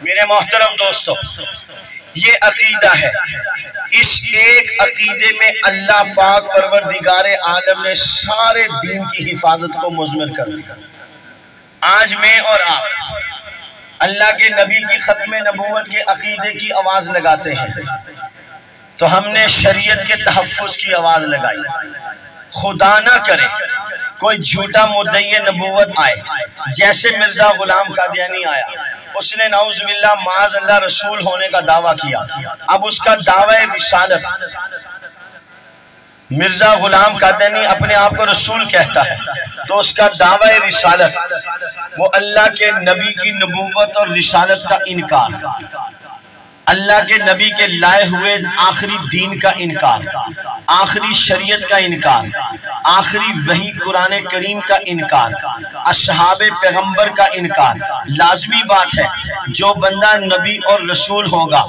میرے محترم دوستو، یہ عقیدہ ہے، اس ایک عقیدے میں اللہ پاک پروردگار عالم نے سارے دین کی حفاظت کو مضمر کر دیا۔ آج میں اور آپ اللہ کے نبی کی ختم نبوت کے عقیدے کی آواز لگاتے ہیں تو ہم نے شریعت کے تحفظ کی آواز لگائی۔ خدا نہ کرے کوئی جھوٹا مدعی نبوت آئے، جیسے مرزا غلام قادیانی آیا، اس نے نعوذ باللہ معاذ اللہ رسول ہونے کا دعویٰ کیا۔ اب اس کا دعوی رسالت، مرزا غلام قادیانی اپنے آپ کو رسول کہتا ہے تو اس کا دعوی رسالت وہ اللہ کے نبی کی نبوت اور رسالت کا انکار، اللہ کے نبی کے لائے ہوئے آخری دین کا انکار، آخری شریعت کا انکار، آخری وحی قرآن کریم کا انکار، اصحاب پیغمبر کا انکار۔ لازمی بات ہے جو بندہ نبی اور رسول ہوگا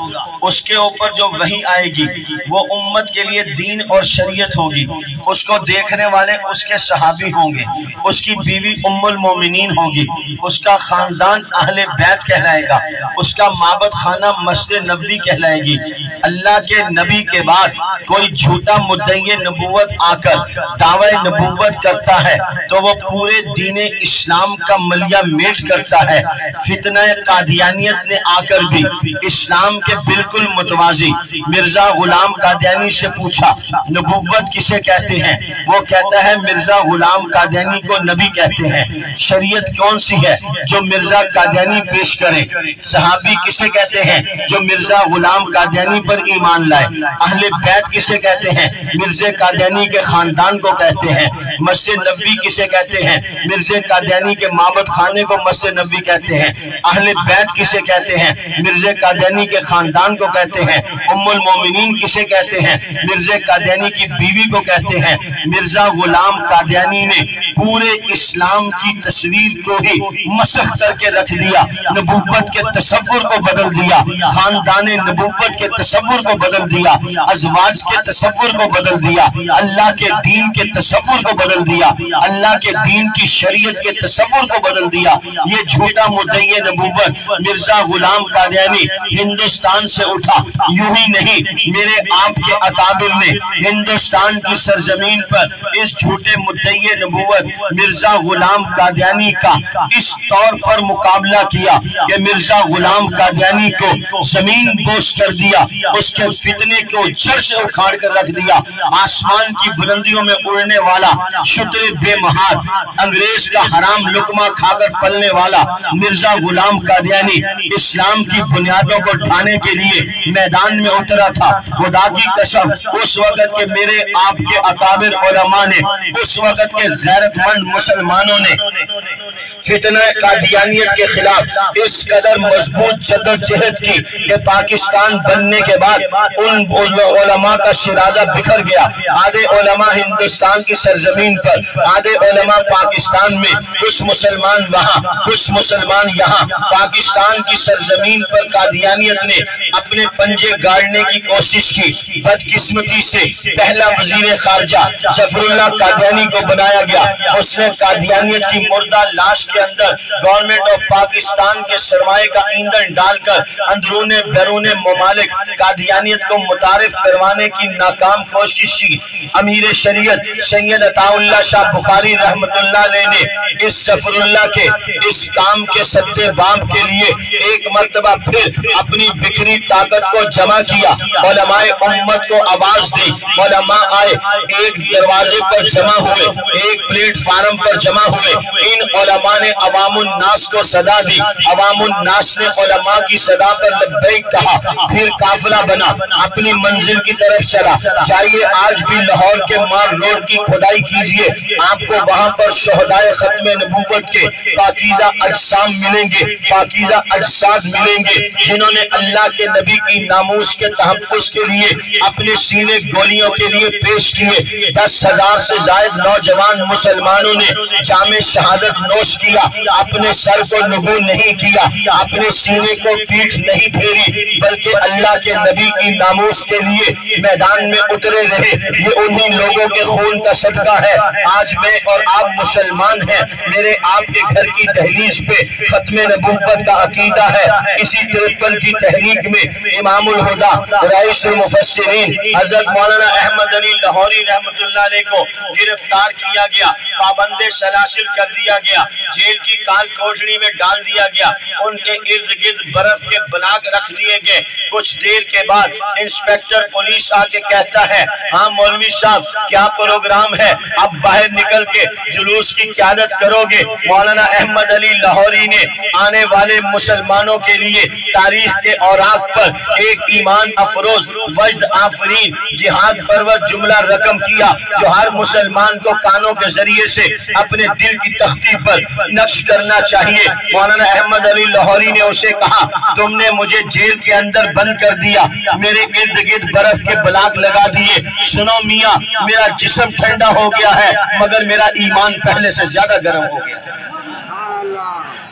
اس کے اوپر جو وحی آئے گی وہ امت کے لیے دین اور شریعت ہوگی، اس کو دیکھنے والے اس کے صحابی ہوں گے، اس کی بیوی ام المومنین ہوگی، اس کا خاندان اہل بیت کہلائے گا، اس کا معبد خانہ مسجد نبوی کہلائے گی۔ اللہ کے نبی کے بعد کوئی جھوٹا مدعی نبوت آ کر دعوی نبوت کرتا ہے تو وہ پورے دین اسلام کا ملیہ میٹ کرتا ہے۔ فتنہ قادیانیت نے آ کر بھی اسلام کے بالکل متوازی مرزا غلام قادیانی سے پوچھا نبوت کسے کہتے ہیں؟ وہ کہتا ہے مرزا غلام قادیانی کو نبی کہتے ہیں۔ شریعت کون سی ہے جو مرزا قادیانی پیش کرے؟ صحابی کسے کہتے ہیں جو مرزا غلام قادیانی پر ایمان لائے؟ اہل بیت کسے کہتے ہیں؟ مرزا قادیانی کے خاندان کو کہتے ہیں۔ مسجد نبوی کسے کہتے ہیں؟ مرزا قادیانی کے معبد خانے کو مسجد نبوی کہتے ہیں۔ اہل بیت کسے کہتے ہیں؟ مرزا قادیانی کے خاندان کو کہتے ہیں۔ ام المومنین کسے کہتے ہیں؟ مرزا قادیانی کی بیوی کو کہتے ہیں۔ مرزا غلام قادیانی نے پورے اسلام کی تصویر کو ہی مسخ کر کے رکھ دیا، نبوت کے تصور کو بدل دیا، خاندان نبوت کے تصور کو بدل دیا، ازواج کے تصور کو بدل دیا، اللہ کے دین کے تصور کو بدل دیا، اللہ کے دین کی شریعت کے تصور کو بدل دیا۔ یہ جھوٹا مدعی نبوت مرزا غلام قادیانی ہندوستان سے اٹھا، یوں ہی نہیں میرے آپ کے اکابر نے ہندوستان کی سرزمین پر اس جھوٹے مدعی نبوت مرزا غلام قادیانی کا اس طور پر مقابلہ کیا کہ مرزا غلام قادیانی کو زمین بوس کر دیا، اس کے فتنے کو جڑ سے اکھاڑ کر رکھ دیا۔ آسمان کی بلندیوں میں اڑنے والا شتر بے مہار، انگریز کا حرام لقمہ کھا کر پلنے والا مرزا غلام قادیانی اسلام کی بنیادوں کو ڈھانے کے لیے میدان میں اترا تھا۔ خدا کی قسم اس وقت کے میرے آپ کے اکابر علماء نے، اس وقت کے غیرت مند مسلمانوں نے فتنہ قادیانیت کے خلاف اس قدر مضبوط جدوجہد کی کہ پاکستان بننے کے بعد ان علماء کا شرازہ بکھر گیا۔ آدھے علماء ہندوستان کی سرزمین پر، آدھے علماء پاکستان میں، کچھ مسلمان وہاں، کچھ مسلمان یہاں۔ پاکستان کی سرزمین پر قادیانیت نے اپنے پنجے گاڑنے کی کوشش کی۔ بدقسمتی سے پہلا وزیر خارجہ ظفر اللہ قادیانی کو بنایا گیا۔ اس نے قادیانیت کی مردہ لاش کے اندر گورنمنٹ آف پاکستان کے سرمایہ کا ایندھن ڈال کر اندرون بیرون ممالک قادیانیت کو متعارف کروانے کی ناکام کوشش کی۔ امیر شریعت سید عطا اللہ شاہ بخاری رحمت اللہ علیہ نے اس ظفر اللہ کے اس کام کے صدر باب کے لیے ایک مرتبہ پھر اپنی بکھری طاقت کو جمع کیا، علماء امت کو آواز دی، علماء آئے، ایک دروازے پر جمع ہوئے، ایک پلیٹ فارم پر جمع ہوئے۔ ان علماء نے عوام الناس کو صدا دی، عوام الناس نے علماء کی صدا پر لبیک کہا، پھر قافلہ بنا، اپنی منزل کی طرف چلا۔ چاہیے آج بھی لاہور کے مار روڈ کی کھدائی کیجئے، آپ کو وہاں پر شہدائے ختم نبوت کے پاکیزہ اجسام ملیں گے، پاکیزہ اجساد ملیں گے، جنہوں نے اللہ کے نبی کی ناموس کے تحفظ کے لیے اپنے سینے گولیوں کے لیے پیش کیے۔ 10,000 سے زائد نوجوان مسلمانوں نے جام شہادت نوش کیا۔ کیا، اپنے سر کو نگو نہیں کیا، اپنے سینے کو پیٹھ نہیں پھیری، بلکہ اللہ کے نبی کی ناموس کے لیے میدان میں اترے رہے۔ یہ انہی لوگوں کے خون کا صدقہ ہے۔ آج میں اور آپ مسلمان ہیں، میرے آپ کے گھر کی دہلیز پہ ختم نبوت کا عقیدہ ہے۔ اسی 53 کی تحریک میں امام الہدا رئیس المفسرین حضرت مولانا احمد علی لاہوری رحمۃ اللہ علیہ کو گرفتار کیا گیا، پابند سلاسل کر دیا گیا، جیل کی کال کوٹڑی میں ڈال دیا گیا، ان کے ارد گرد برف کے بلاک رکھ دیے گئے۔ کچھ دیر کے بعد انسپیکٹر پولیس آ کے کہتا ہے، ہاں مولوی صاحب کیا پروگرام ہے، اب باہر نکل کے جلوس کی قیادت کرو گے؟ مولانا احمد علی لاہوری نے آنے والے مسلمانوں کے لیے تاریخ کے اوراق پر ایک ایمان افروز وجد آفرین جہاد پرور جملہ رقم کیا، جو ہر مسلمان کو کانوں کے ذریعے سے اپنے دل کی تختی پر نقش کرنا چاہیے۔ مولانا احمد علی لاہوری نے اسے کہا، تم نے مجھے جیل کے اندر بند کر دیا، میرے ارد گرد برف کے بلاک لگا دیے، سنو میاں میرا جسم ٹھنڈا ہو گیا ہے مگر میرا ایمان پہلے سے زیادہ گرم ہو گیا،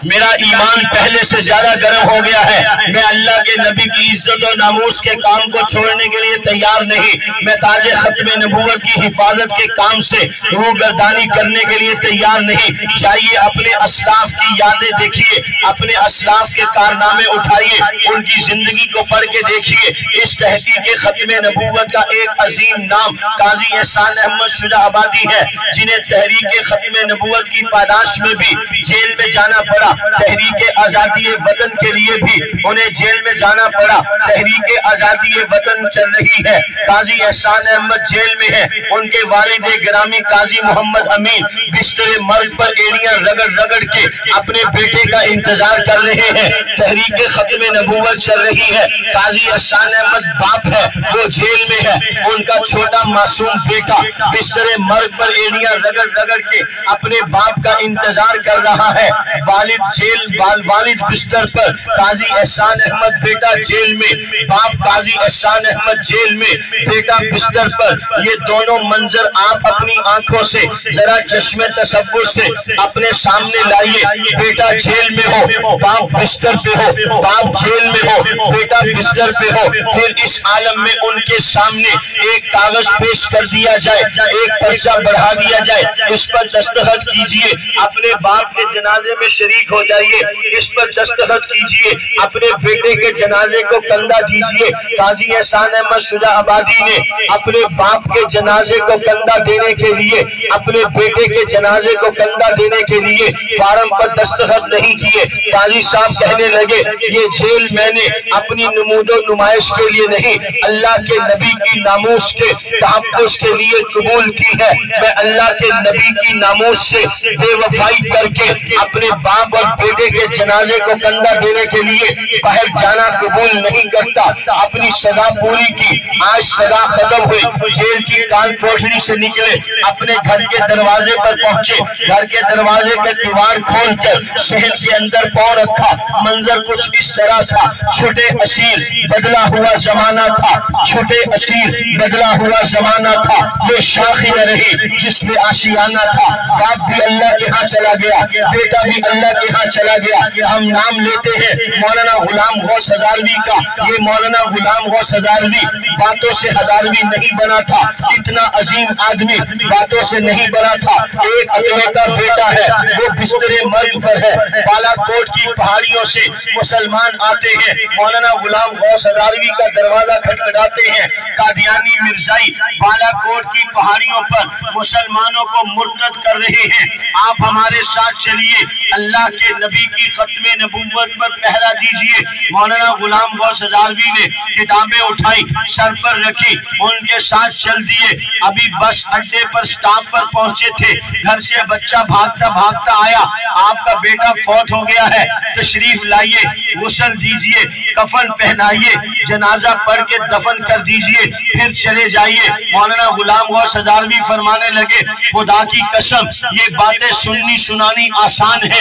میرا ایمان پہلے سے زیادہ گرم ہو گیا ہے، میں اللہ کے نبی کی عزت و ناموس کے کام کو چھوڑنے کے لیے تیار نہیں، میں تاج ختم نبوت کی حفاظت کے کام سے روگردانی کرنے کے لیے تیار نہیں۔ جائیے اپنے اسلاف کی یادیں دیکھیے، اپنے اسلاف کے کارنامے اٹھائیے، ان کی زندگی کو پڑھ کے دیکھیے۔ اس تحقیق ختم نبوت کا ایک عظیم نام قاضی احسان احمد شجاع آبادی ہے، جنہیں تحریک ختم نبوت کی پاداش میں بھی جیل میں جانا پڑا، تحریک آزادی وطن کے لیے بھی انہیں جیل میں جانا پڑا۔ تحریک آزادی وطن چل رہی ہے، قاضی احسان احمد جیل میں ہے، ان کے والد گرامی قاضی محمد امین بستر مرگ پر ایڑیاں رگڑ رگڑ کے اپنے بیٹے کا انتظار کر رہے ہیں۔ تحریک ختم نبوت چل رہی ہے، قاضی احسان احمد باپ ہے، وہ جیل میں ہے، ان کا چھوٹا معصوم بیٹا بستر مرگ پر ایڑیاں رگڑ رگڑ کے اپنے باپ کا انتظار کر رہا ہے۔ والد بستر پر، قاضی احسان احمد بیٹا جیل میں، باپ قاضی احسان احمد جیل میں، بیٹا بستر پر۔ یہ دونوں منظر آپ اپنی آنکھوں سے ذرا چشم تصور سے اپنے سامنے لائیے۔ بیٹا جیل میں ہو، باپ بستر پہ ہو، باپ جیل میں ہو، بیٹا بستر پہ ہو، پھر اس عالم میں ان کے سامنے ایک کاغذ پیش کر دیا جائے، ایک پرچہ بڑھا دیا جائے، اس پر دستخط کیجئے، اپنے باپ کے جنازے میں شریک ہو جائیے، اس پر دستخط کیجئے، اپنے بیٹے کے جنازے کو کندھا دیجئے۔ قاضی احسان احمد شجاع آبادی نے اپنے باپ کے جنازے کو کندھا دینے کے لیے، اپنے بیٹے کے جنازے کو کندھا دینے کے لیے فارم پر دستخط نہیں کیے۔ قاضی صاحب کہنے لگے، یہ جیل میں نے اپنی نمود و نمائش کے لیے نہیں، اللہ کے نبی کی ناموس کے تحفظ کے لیے قبول کی ہے۔ میں اللہ کے نبی کی ناموس سے بے وفائی کر کے اپنے باپ اور بیٹے کے جنازے کو کندھا دینے کے لیے باہر جانا قبول نہیں کرتا۔ اپنی سزا پوری کی، آج سزا ختم ہوئی، جیل کی کال کوٹڑی سے نکلے، اپنے گھر کے دروازے پر پہنچے، گھر کے دروازے کے کیوار کھول کر صحن کے اندر پاؤں رکھا۔ منظر کچھ اس طرح تھا، چھوٹے اسیر بدلا ہوا زمانہ تھا، چھوٹے اسیر بدلا ہوا زمانہ تھا، وہ شاخ نہ رہی جس پہ آشیانہ تھا۔ باپ بھی اللہ کے ہاں چلا گیا، بیٹا بھی اللہ کے ہاں چلا گیا۔ ہم نام لیتے ہیں مولانا غلام غوث ہزاروی کا، یہ مولانا غلام غوث ہزاروی باتوں سے ہزاروی نہیں بنا تھا، اتنا عظیم آدمی باتوں سے نہیں بنا تھا۔ ایک اکلوتا بیٹا ہے، وہ بستر مرگ پر ہے، بالا کوٹ کی پہاڑیوں سے مسلمان آتے ہیں، مولانا غلام غوث ہزاروی کا دروازہ کھٹکھٹاتے ہیں۔ قادیانی مرزائی بالا کوٹ کی پہاڑیوں پر مسلمانوں کو مرتد کر رہے ہیں، آپ ہمارے ساتھ چلیے، اللہ کے نبی کی ختم نبوت پر پہرا دیجئے۔ مولانا غلام غوث ہزاروی نے کتابیں اٹھائی، سر پر رکھی، ان کے ساتھ چل دیے۔ ابھی بس اڈے پر سٹاپ پر پہنچے تھے، گھر سے بچہ بھاگتا بھاگتا آیا، آپ کا بیٹا فوت ہو گیا ہے، تشریف لائیے، غسل دیجئے، کفن پہنائیے، جنازہ پڑھ کے دفن کر دیجئے، پھر چلے جائیے۔ مولانا غلام غوث ہزاروی فرمانے لگے، خدا کی قسم یہ باتیں سننی سنانی آسان ہے،